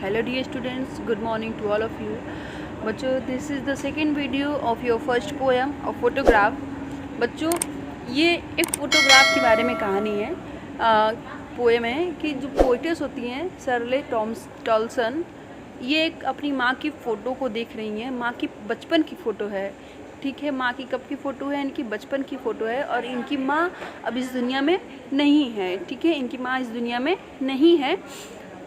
Hello dear students, good morning to all of you. बच्चों, this is the second video of your first poem of photograph. बच्चों, ये एक photograph के बारे में कहानी है, पोएम है कि जो पोइटेस होती हैं शर्ले टॉलसन, ये एक अपनी माँ की फ़ोटो को देख रही हैं। माँ की बचपन की फ़ोटो है, ठीक है। माँ की कब की फ़ोटो है? इनकी बचपन की फ़ोटो है और इनकी माँ अब इस दुनिया में नहीं है, ठीक है। इनकी माँ इस दुनिया में नहीं है,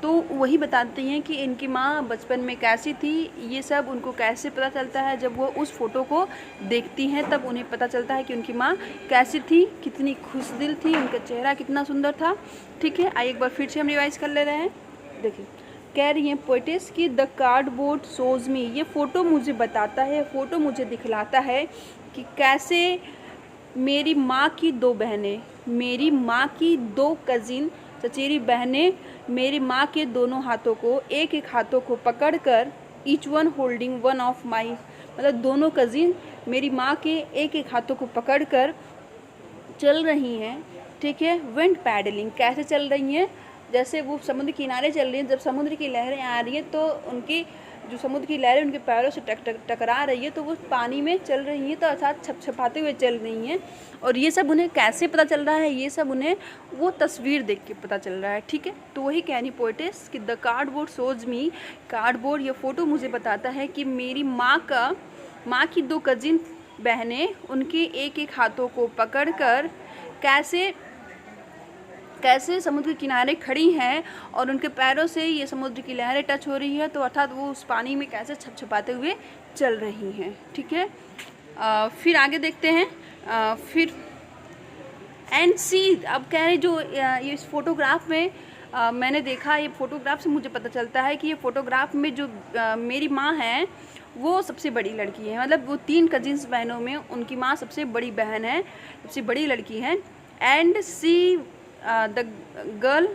तो वही बताती हैं कि इनकी माँ बचपन में कैसी थी। ये सब उनको कैसे पता चलता है? जब वो उस फ़ोटो को देखती हैं तब उन्हें पता चलता है कि उनकी माँ कैसी थी, कितनी खुश दिल थी, उनका चेहरा कितना सुंदर था, ठीक है। आइए एक बार फिर से हम रिवाइज कर ले रहे हैं। देखिए, कह रही हैं पोइटेस की द कार्डबोर्ड शोज़ मी, ये फ़ोटो मुझे बताता है, फ़ोटो मुझे दिखलाता है कि कैसे मेरी माँ की दो बहनें, मेरी माँ की दो कज़िन चचेरी बहनें मेरी माँ के दोनों हाथों को, एक एक हाथों को पकड़कर, each one holding one of my, मतलब दोनों कज़िन मेरी माँ के एक एक हाथों को पकड़कर चल रही हैं, ठीक है। विंड पैडलिंग, कैसे चल रही हैं? जैसे वो समुद्र किनारे चल रही हैं, जब समुद्र की लहरें आ रही हैं तो उनकी जो समुद्र की लहरें उनके पैरों से टकरा रही है, तो वो पानी में चल रही हैं, तो अर्थात छपछपाते हुए चल रही हैं। और ये सब उन्हें कैसे पता चल रहा है? ये सब उन्हें वो तस्वीर देख के पता चल रहा है, ठीक है। तो वही कह रही पोइटेस कि the cardboard shows me, cardboard ये फ़ोटो मुझे बताता है कि मेरी माँ की दो कजिन बहनें उनके एक एक हाथों को पकड़कर कैसे समुद्र के किनारे खड़ी हैं और उनके पैरों से ये समुद्र की लहरें टच हो रही है, तो अर्थात वो उस पानी में कैसे छपछपाते हुए चल रही हैं, ठीक है। फिर आगे देखते हैं। फिर एंड सी, अब कह रहे जो ये इस फोटोग्राफ में मैंने देखा, ये फ़ोटोग्राफ से मुझे पता चलता है कि ये फ़ोटोग्राफ में जो मेरी माँ है वो सबसे बड़ी लड़की है। मतलब वो 3 कजिन्स बहनों में उनकी माँ सबसे बड़ी बहन है, सबसे बड़ी लड़की है। And see the girl,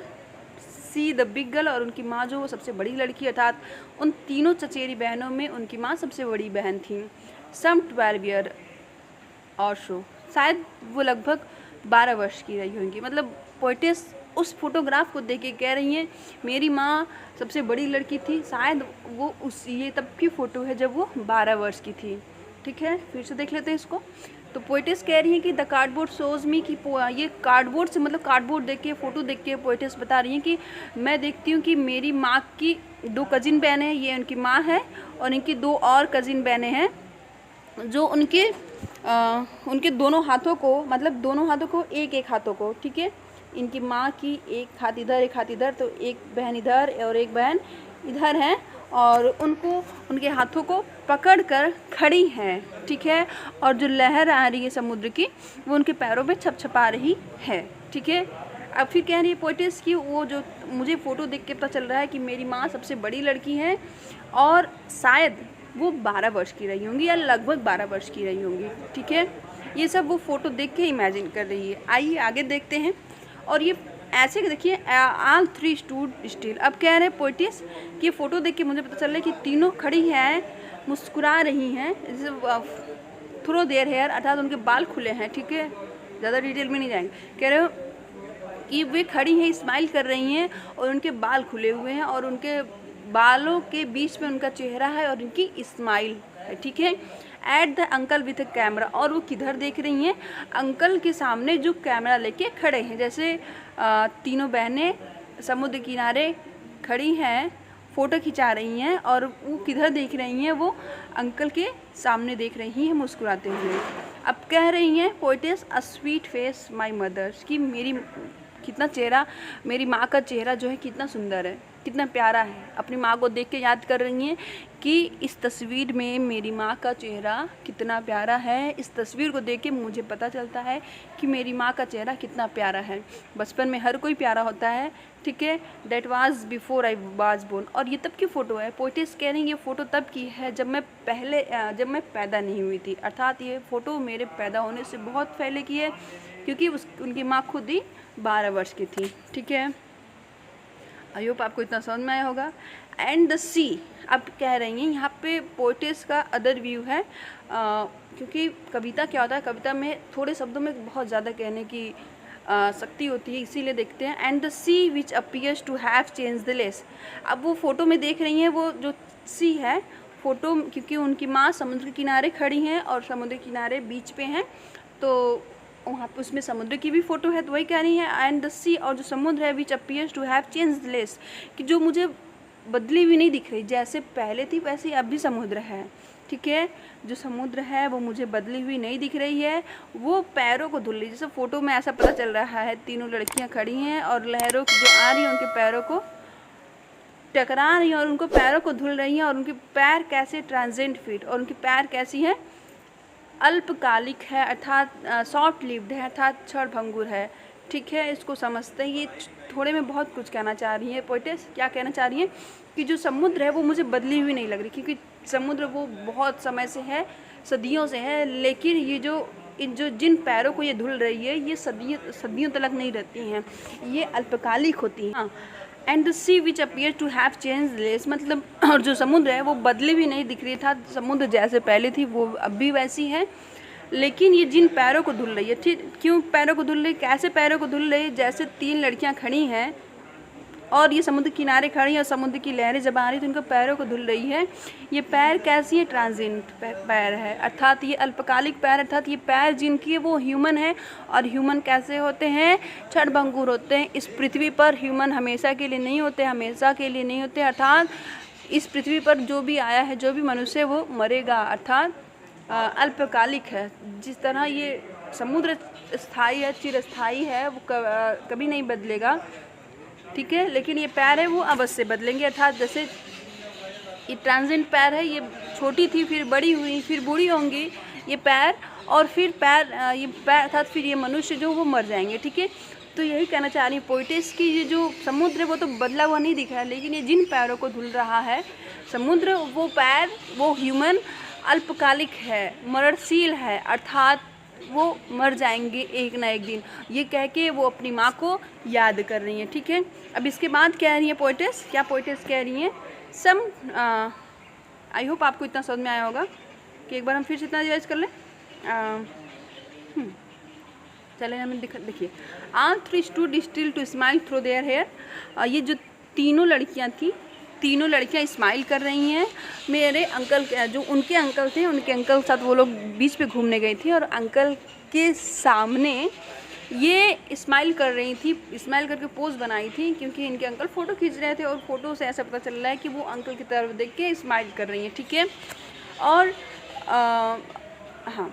see the big girl, और उनकी माँ जो वो सबसे बड़ी लड़की, अर्थात उन तीनों चचेरी बहनों में उनकी माँ सबसे बड़ी बहन थी। सम 12 ईयर और शो, शायद वो लगभग 12 वर्ष की रही होंगी। मतलब पोइटेस उस फोटोग्राफ को देख के कह रही हैं मेरी माँ सबसे बड़ी लड़की थी, शायद वो ये तब की फ़ोटो है जब वो 12 वर्ष की थी, ठीक है। फिर से देख लेते हैं इसको। तो पोइटेस कह रही हैं कि द कार्डबोर्ड शोज़ मी, कि ये कार्डबोर्ड से मतलब कार्डबोर्ड देख के, फ़ोटो देख के पोइटेस बता रही हैं कि मैं देखती हूँ कि मेरी माँ की 2 कजिन बहनें हैं, ये उनकी माँ है, और इनकी 2 और कजिन बहनें हैं जो उनके दोनों हाथों को, मतलब दोनों हाथों को, एक एक हाथों को, ठीक है। इनकी माँ की एक हाथ इधर एक हाथ इधर, तो एक बहन इधर और एक बहन इधर हैं, और उनके हाथों को पकड़कर खड़ी हैं, ठीक है। और जो लहर आ रही है समुद्र की वो उनके पैरों में छपछपा रही है, ठीक है। अब फिर कह रही है पोइटेस की वो जो मुझे फ़ोटो देख के पता चल रहा है कि मेरी माँ सबसे बड़ी लड़की है और शायद वो 12 वर्ष की रही होंगी या लगभग 12 वर्ष की रही होंगी, ठीक है। ये सब वो फ़ोटो देख के इमेजिन कर रही है। आइए आगे देखते हैं। और ये ऐसे देखिए, ऑल 3 स्टूड स्टिल। अब कह रहे हैं पोइटेस कि ये फ़ोटो देख के मुझे पता चल रहा है कि तीनों खड़ी हैं, मुस्कुरा रही हैं, थ्रो देयर हेयर, अर्थात उनके बाल खुले हैं, ठीक है। ज़्यादा डिटेल में नहीं जाएंगे। कह रहे हो कि वे खड़ी हैं, स्माइल कर रही हैं और उनके बाल खुले हुए हैं और उनके बालों के बीच में उनका चेहरा है और उनकी स्माइल है, ठीक है। At the uncle with a camera, और वो किधर देख रही हैं? अंकल के सामने जो कैमरा लेके खड़े हैं। जैसे तीनों बहनें समुद्र किनारे खड़ी हैं, फ़ोटो खिंचा रही हैं, और वो किधर देख रही हैं? वो अंकल के सामने देख रही हैं मुस्कुराते हुए। अब कह रही हैं poetess a sweet face my mother's, कि मेरी माँ का चेहरा जो है कितना सुंदर है, कितना प्यारा है। अपनी माँ को देख के याद कर रही हैं कि इस तस्वीर में मेरी माँ का चेहरा कितना प्यारा है। इस तस्वीर को देख के मुझे पता चलता है कि मेरी माँ का चेहरा कितना प्यारा है। बचपन में हर कोई प्यारा होता है, ठीक है। That was before I was born, और ये तब की फ़ोटो है। पोइटेस कह रही हैं ये फ़ोटो तब की है जब मैं पैदा नहीं हुई थी, अर्थात ये फ़ोटो मेरे पैदा होने से बहुत पहले की है, क्योंकि उनकी माँ खुद ही 12 वर्ष की थी, ठीक है। आई होप आपको इतना समझ में आया होगा। एंड द सी, अब कह रही हैं यहाँ पे पोइटेस का अदर व्यू है, क्योंकि कविता क्या होता है, कविता में थोड़े शब्दों में बहुत ज़्यादा कहने की शक्ति होती है, इसीलिए देखते हैं। And the sea which appears to have change the less. अब वो फ़ोटो में देख रही हैं, वो जो सी है फ़ोटो, क्योंकि उनकी माँ समुद्र के किनारे खड़ी हैं और समुद्र के किनारे बीच पे हैं, तो वहाँ पे उसमें समुद्र की भी फ़ोटो है, तो वही कह रही है एंड द सी, और जो समुद्र है which appears to have change the less, कि जो मुझे बदली हुई नहीं दिख रही, जैसे पहले थी वैसे अब भी समुद्र है, ठीक है। जो समुद्र है वो मुझे बदली हुई नहीं दिख रही है, वो पैरों को धुल रही है। जैसे फ़ोटो में ऐसा पता चल रहा है, तीनों लड़कियां खड़ी हैं और लहरों जो आ रही हैं उनके पैरों को टकरा रही हैं और उनको पैरों को धुल रही हैं, और उनके पैर कैसे ट्रांजेंट फीट, और उनकी पैर कैसी है, अल्पकालिक है, अर्थात शॉर्ट लिव्ड है, अर्थात क्षणभंगुर है, ठीक है। इसको समझते हैं। ये थोड़े में बहुत कुछ कहना चाह रही है पोएटेस। क्या कहना चाह रही हैं कि जो समुद्र है वो मुझे बदली हुई नहीं लग रही, क्योंकि समुद्र वो बहुत समय से है, सदियों से है, लेकिन ये जो जिन पैरों को ये धुल रही है ये सदियों तक नहीं रहती हैं, ये अल्पकालिक होती हैं। And the sea which appear to have change less, मतलब और जो समुद्र है वो बदली भी नहीं दिख रही था, समुद्र जैसे पहले थी वो अब भी वैसी है, लेकिन ये जिन पैरों को धुल रही है, ठीक, क्यों पैरों को धुल रही, कैसे पैरों को धुल रही है, जैसे 3 लड़कियां खड़ी हैं और ये समुद्र किनारे खड़ी हैं और समुद्र की लहरें जब आ रही तो उनके पैरों को धुल रही है। ये पैर कैसी है, ट्रांजिएंट पैर है, अर्थात ये अल्पकालिक पैर, अर्थात ये पैर जिनकी है वो ह्यूमन है, और ह्यूमन कैसे होते हैं, क्षणभंगुर होते हैं। इस पृथ्वी पर ह्यूमन हमेशा के लिए नहीं होते, हमेशा के लिए नहीं होते, अर्थात इस पृथ्वी पर जो भी आया है, जो भी मनुष्य वो मरेगा, अर्थात अल्पकालिक है। जिस तरह ये समुद्र स्थायी है, चिरस्थायी है, वो कभी नहीं बदलेगा, ठीक है, लेकिन ये पैर है वो अवश्य बदलेंगे, अर्थात जैसे ये ट्रांजिएंट पैर है, ये छोटी थी फिर बड़ी हुई फिर बूढ़ी होंगी ये पैर, और फिर ये पैर अर्थात फिर ये मनुष्य जो वो मर जाएंगे, ठीक है। तो यही कहना चाह रही हूँ पोएटेस की ये जो समुद्र है वो तो बदला हुआ नहीं दिख रहा है, लेकिन ये जिन पैरों को धुल रहा है समुद्र, वो पैर वो ह्यूमन अल्पकालिक है, मरणशील है, अर्थात वो मर जाएंगे एक ना एक दिन, ये कह के वो अपनी माँ को याद कर रही हैं, ठीक है। अब इसके बाद कह रही है पोएटेस, क्या पोएटेस कह रही हैं, सम आई होप आपको इतना समझ में आया होगा कि एक बार हम फिर से इतना रिवाइज कर लें। चले हमें देखिए, आल 3 stood still to smile through their hair। ये जो तीनों लड़कियाँ थी, तीनों लड़कियां स्माइल कर रही हैं। मेरे अंकल, जो उनके अंकल थे, उनके अंकल के साथ वो लोग बीच पे घूमने गई थी और अंकल के सामने ये स्माइल कर रही थी, स्माइल करके पोज बनाई थी, क्योंकि इनके अंकल फ़ोटो खींच रहे थे और फ़ोटो से ऐसा पता चल रहा है कि वो अंकल की तरफ देख के स्माइल कर रही हैं, ठीक है। और हाँ,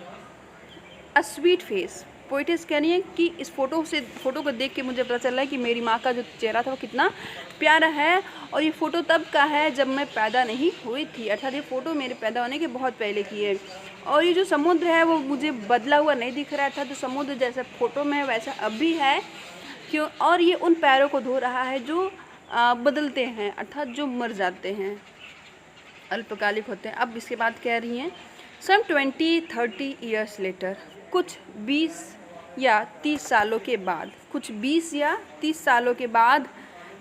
अ स्वीट फेस, पोएटेस कह रही है कि इस फ़ोटो को देख के मुझे पता चल रहा है कि मेरी माँ का जो चेहरा था वो कितना प्यारा है, और ये फ़ोटो तब का है जब मैं पैदा नहीं हुई थी, अर्थात ये फ़ोटो मेरे पैदा होने के बहुत पहले की है। और ये जो समुद्र है वो मुझे बदला हुआ नहीं दिख रहा था, तो समुद्र जैसा फ़ोटो में वैसा अब भी है, क्यों, और ये उन पैरों को धो रहा है जो बदलते हैं, अर्थात जो मर जाते हैं, अल्पकालिक होते हैं। अब इसके बाद कह रही हैं, सम 20-30 ईयर्स लेटर, कुछ 20 या 30 सालों के बाद, कुछ 20 या 30 सालों के बाद,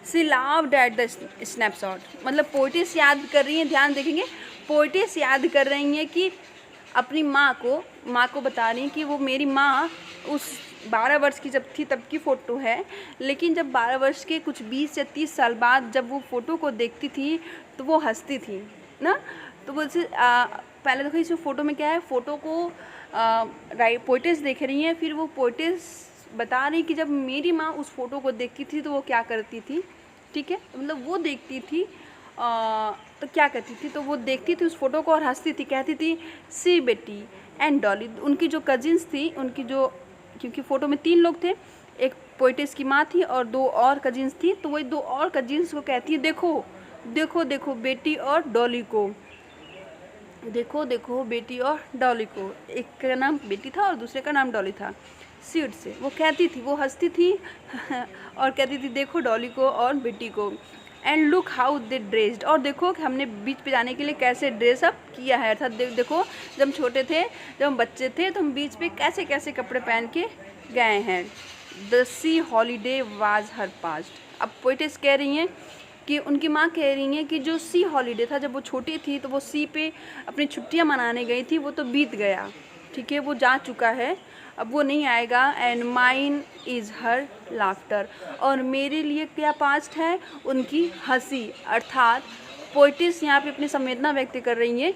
सी लाव्ड एट द स्नैपशॉट, मतलब पोएटेस याद कर रही हैं, ध्यान देखेंगे, पोएटेस याद कर रही हैं कि अपनी माँ को बता रही हैं कि वो मेरी माँ उस 12 वर्ष की जब थी तब की फ़ोटो है, लेकिन जब 12 वर्ष के कुछ 20 या 30 साल बाद जब वो फ़ोटो को देखती थी तो वो हंसती थी ना। तो वो पहले देखो इस फ़ोटो में क्या है, फ़ोटो को पोएटेस देख रही हैं, फिर वो पोएटेस बता रही कि जब मेरी माँ उस फ़ोटो को देखती थी तो वो क्या करती थी, ठीक है, मतलब वो देखती थी तो क्या करती थी, तो वो देखती थी उस फ़ोटो को और हंसती थी, कहती थी सी बेटी एंड डॉली, उनकी जो कजिन्स थी, उनकी जो, क्योंकि फ़ोटो में 3 लोग थे, एक पोएटेस की माँ थी और 2 और कजिन्स थी, तो वही 2 और कजिन्स को कहती है देखो देखो देखो बेटी और डॉली को, देखो देखो बेटी और डॉली को, एक का नाम बेटी था और दूसरे का नाम डॉली था, सीट से वो कहती थी, वो हंसती थी और कहती थी देखो डॉली को और बेटी को, and look how they dressed, और देखो कि हमने बीच पे जाने के लिए कैसे ड्रेसअप किया है, अर्थात देखो जब हम छोटे थे, जब हम बच्चे थे तो हम बीच पे कैसे कैसे कपड़े पहन के गए हैं। The C holiday was her past, अब पोएटेस कह रही हैं कि उनकी माँ कह रही हैं कि जो सी हॉलीडे था, जब वो छोटी थी तो वो सी पे अपनी छुट्टियाँ मनाने गई थी, वो तो बीत गया, ठीक है, वो जा चुका है, अब वो नहीं आएगा। And mine is her laughter, और मेरे लिए क्या पास्ट है, उनकी हंसी। अर्थात पोइटिस यहाँ पे अपनी संवेदना व्यक्त कर रही हैं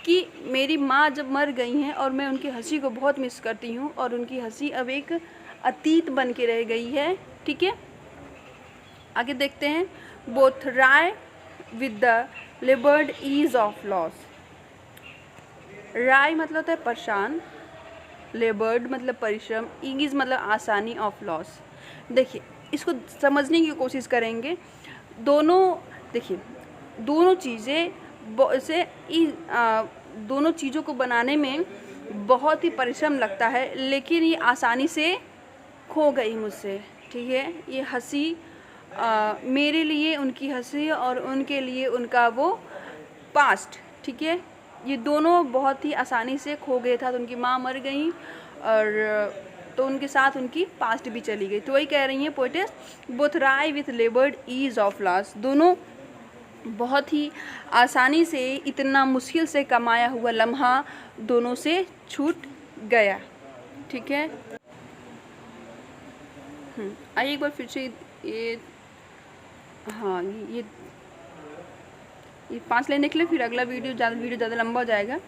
कि मेरी माँ जब मर गई हैं और मैं उनकी हंसी को बहुत मिस करती हूँ, और उनकी हंसी अब एक अतीत बन के रह गई है। ठीक है, आगे देखते हैं। बोथ राय with the laboured ease of loss. राय मतलब होता है परेशान, लेबर्ड मतलब परिश्रम, ईज मतलब आसानी, ऑफ लॉस। देखिए इसको समझने की कोशिश करेंगे। देखिए दोनों चीज़ें दोनों चीज़ों को बनाने में बहुत ही परिश्रम लगता है, लेकिन ये आसानी से खो गई मुझसे। ठीक है, ये हंसी मेरे लिए उनकी हंसी और उनके लिए उनका वो पास्ट। ठीक है, ये दोनों बहुत ही आसानी से खो गए था। तो उनकी माँ मर गई और तो उनके साथ उनकी पास्ट भी चली गई। तो वही कह रही हैं poetess, both wry with laboured ease of loss, दोनों बहुत ही आसानी से, इतना मुश्किल से कमाया हुआ लम्हा दोनों से छूट गया। ठीक है, आइए एक बार फिर से ये हाँ ये 5 लाइन निकले, फिर अगला वीडियो ज़्यादा लंबा हो जाएगा।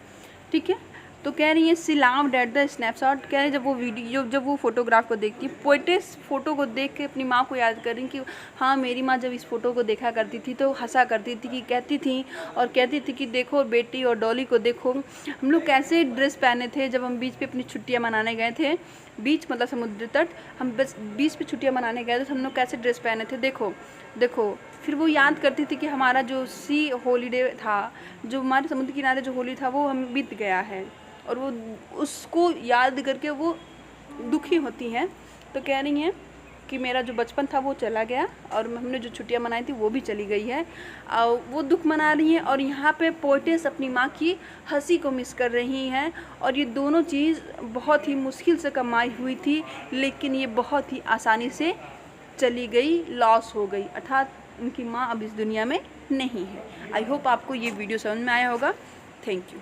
ठीक है, तो कह रही है सी लाव्ड एट द स्नैपशॉट। कह रही है जब वो फोटोग्राफ को देखती है, पोइटेस फोटो को देख के अपनी माँ को याद कर रही कि हाँ मेरी माँ जब इस फोटो को देखा करती थी तो हंसा करती थी, कि कहती थी कि देखो बेटी और डॉली को देखो, हम लोग कैसे ड्रेस पहने थे जब हम बीच पे अपनी छुट्टियाँ मनाने गए थे। बीच मतलब समुद्र तट, हम बस बीच पे छुट्टियाँ मनाने गए थे तो हम लोग कैसे ड्रेस पहने थे, देखो। फिर वो याद करती थी कि हमारा जो सी हॉलीडे था, जो हमारे समुद्र किनारे जो होली था वो हम बीत गया है, और वो उसको याद करके वो दुखी होती हैं। तो कह रही हैं कि मेरा जो बचपन था वो चला गया और हमने जो छुट्टियां मनाई थी वो भी चली गई है। वो दुख मना रही हैं, और यहाँ पे पोइटेस अपनी माँ की हंसी को मिस कर रही हैं। और ये दोनों चीज़ बहुत ही मुश्किल से कमाई हुई थी, लेकिन ये बहुत ही आसानी से चली गई, लॉस हो गई। अर्थात उनकी माँ अब इस दुनिया में नहीं है। आई होप आपको ये वीडियो समझ में आया होगा। Thank you.